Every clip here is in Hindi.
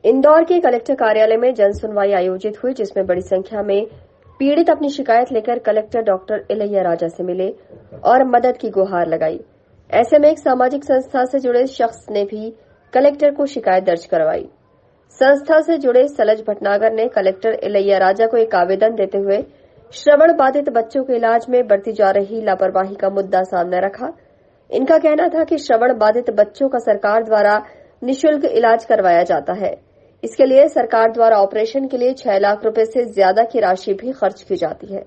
इंदौर के कलेक्टर कार्यालय में जन सुनवाई आयोजित हुई, जिसमें बड़ी संख्या में पीड़ित अपनी शिकायत लेकर कलेक्टर डॉक्टर इलैया राजा से मिले और मदद की गुहार लगाई। ऐसे में एक सामाजिक संस्था से जुड़े शख्स ने भी कलेक्टर को शिकायत दर्ज करवाई। संस्था से जुड़े सलज भटनागर ने कलेक्टर इलैया राजा को एक आवेदन देते हुए श्रवण बाधित बच्चों के इलाज में बरती जा रही लापरवाही का मुद्दा सामने रखा। इनका कहना था कि श्रवण बाधित बच्चों का सरकार द्वारा निःशुल्क इलाज करवाया जाता है। इसके लिए सरकार द्वारा ऑपरेशन के लिए 6 लाख रुपए से ज्यादा की राशि भी खर्च की जाती है,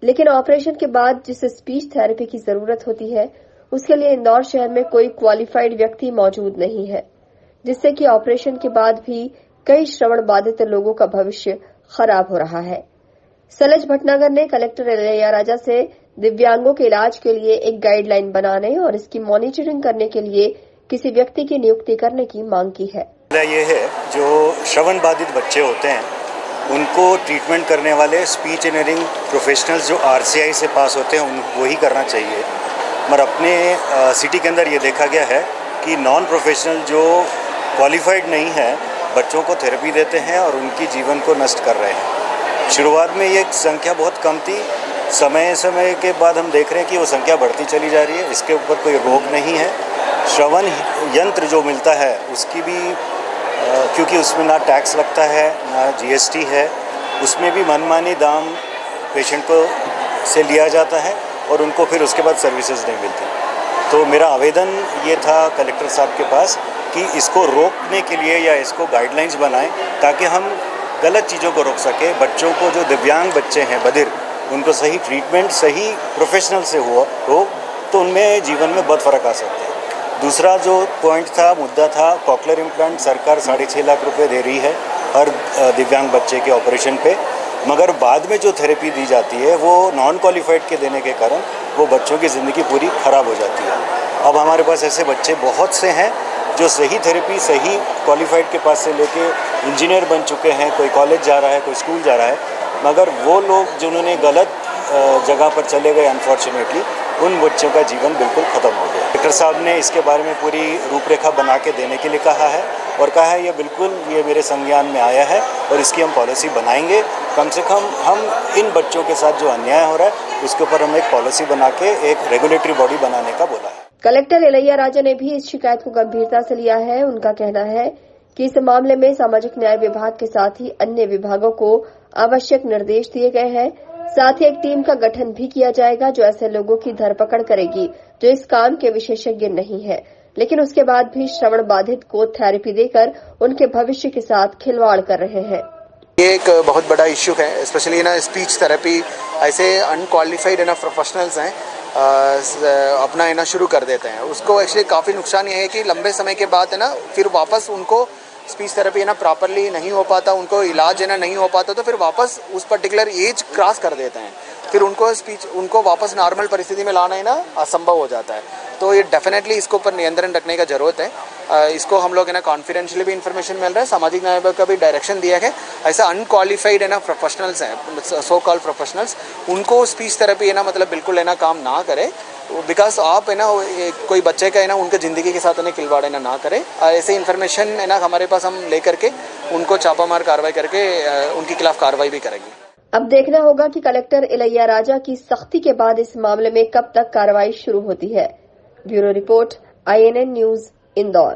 लेकिन ऑपरेशन के बाद जिस स्पीच थेरेपी की जरूरत होती है उसके लिए इंदौर शहर में कोई क्वालिफाइड व्यक्ति मौजूद नहीं है, जिससे कि ऑपरेशन के बाद भी कई श्रवण बाधित लोगों का भविष्य खराब हो रहा है। सलज भटनागर ने कलेक्टर इलैया राजा से दिव्यांगों के इलाज के लिए एक गाइडलाइन बनाने और इसकी मॉनिटरिंग करने के लिए किसी व्यक्ति की नियुक्ति करने की मांग की है। ये है जो श्रवण बाधित बच्चे होते हैं उनको ट्रीटमेंट करने वाले स्पीच एंड हियरिंग प्रोफेशनल्स जो RCI से पास होते हैं वही करना चाहिए। मगर अपने सिटी के अंदर ये देखा गया है कि नॉन प्रोफेशनल जो क्वालिफाइड नहीं है बच्चों को थेरेपी देते हैं और उनकी जीवन को नष्ट कर रहे हैं। शुरुआत में ये संख्या बहुत कम थी, समय के बाद हम देख रहे हैं कि वो संख्या बढ़ती चली जा रही है। इसके ऊपर कोई रोक नहीं है। श्रवण यंत्र जो मिलता है उसकी भी क्योंकि उसमें ना टैक्स लगता है ना GST है, उसमें भी मनमानी दाम पेशेंट को से लिया जाता है और उनको फिर उसके बाद सर्विसेज नहीं मिलती। तो मेरा आवेदन ये था कलेक्टर साहब के पास कि इसको रोकने के लिए या इसको गाइडलाइंस बनाएं ताकि हम गलत चीज़ों को रोक सके। बच्चों को जो दिव्यांग बच्चे हैं बधिर, उनको सही ट्रीटमेंट सही प्रोफेशनल से हो तो उनमें जीवन में बहुत फ़र्क आ सकता है। दूसरा जो पॉइंट था, मुद्दा था, कॉकलियर इम्प्लांट सरकार 6.5 लाख रुपए दे रही है हर दिव्यांग बच्चे के ऑपरेशन पे, मगर बाद में जो थेरेपी दी जाती है वो नॉन क्वालिफाइड के देने के कारण वो बच्चों की ज़िंदगी पूरी ख़राब हो जाती है। अब हमारे पास ऐसे बच्चे बहुत से हैं जो सही थेरेपी सही क्वालिफाइड के पास से लेके इंजीनियर बन चुके हैं, कोई कॉलेज जा रहा है, कोई स्कूल जा रहा है, मगर वो लोग जिन्होंने गलत जगह पर चले गए अनफॉर्चुनेटली उन बच्चों का जीवन बिल्कुल ख़त्म हो गया। डॉक्टर साहब ने इसके बारे में पूरी रूपरेखा बना के देने के लिए कहा है और कहा है ये मेरे संज्ञान में आया है और इसकी हम पॉलिसी बनाएंगे। कम से कम हम इन बच्चों के साथ जो अन्याय हो रहा है उसके ऊपर हम एक पॉलिसी बना के एक रेगुलेटरी बॉडी बनाने का बोला है। कलेक्टर इलैया राजा ने भी इस शिकायत को गंभीरता से लिया है। उनका कहना है कि इस मामले में सामाजिक न्याय विभाग के साथ ही अन्य विभागों को आवश्यक निर्देश दिए गए हैं। साथ ही एक टीम का गठन भी किया जाएगा जो ऐसे लोगों की धरपकड़ करेगी जो इस काम के विशेषज्ञ नहीं है, लेकिन उसके बाद भी श्रवण बाधित को थेरेपी देकर उनके भविष्य के साथ खिलवाड़ कर रहे हैं। ये एक बहुत बड़ा इश्यू है, स्पेशली ना स्पीच थेरेपी ऐसे अनक्वालिफाइड ना प्रोफेशनल्स हैं अपना ना शुरू कर देते हैं। उसको एक्चुअली काफ़ी नुकसान ये है कि लंबे समय के बाद है ना फिर वापस उनको स्पीच थेरेपी है ना प्रॉपरली नहीं हो पाता, उनको इलाज है ना नहीं हो पाता, तो फिर वापस उस पर्टिकुलर एज क्रॉस कर देते हैं, फिर उनको वापस नॉर्मल परिस्थिति में लाना है ना असंभव हो जाता है। तो ये डेफिनेटली इसके ऊपर नियंत्रण रखने का जरूरत है। इसको हम लोग है ना कॉन्फिडेंशियली भी इन्फॉर्मेशन मिल रहा है, सामाजिक न्याय विभाग का भी डायरेक्शन दिया है। ऐसा अनक्वालिफाइड है ना प्रोफेशनल्स हैं, सो कॉल्ड प्रोफेशनल्स, उनको स्पीच थेरेपी है ना मतलब बिल्कुल है ना काम ना करे, बिकॉज आप है ना कोई बच्चे का है ना उनके ज़िंदगी के साथ है खिलवाड़ है ना करें। ऐसे इन्फॉर्मेशन है ना हमारे पास हम ले करके उनको छापामार कार्रवाई करके उनके खिलाफ कार्रवाई भी करेंगे। अब देखना होगा कि कलेक्टर इलैया राजा की सख्ती के बाद इस मामले में कब तक कार्रवाई शुरू होती है। Bureau report, INN news, Indore.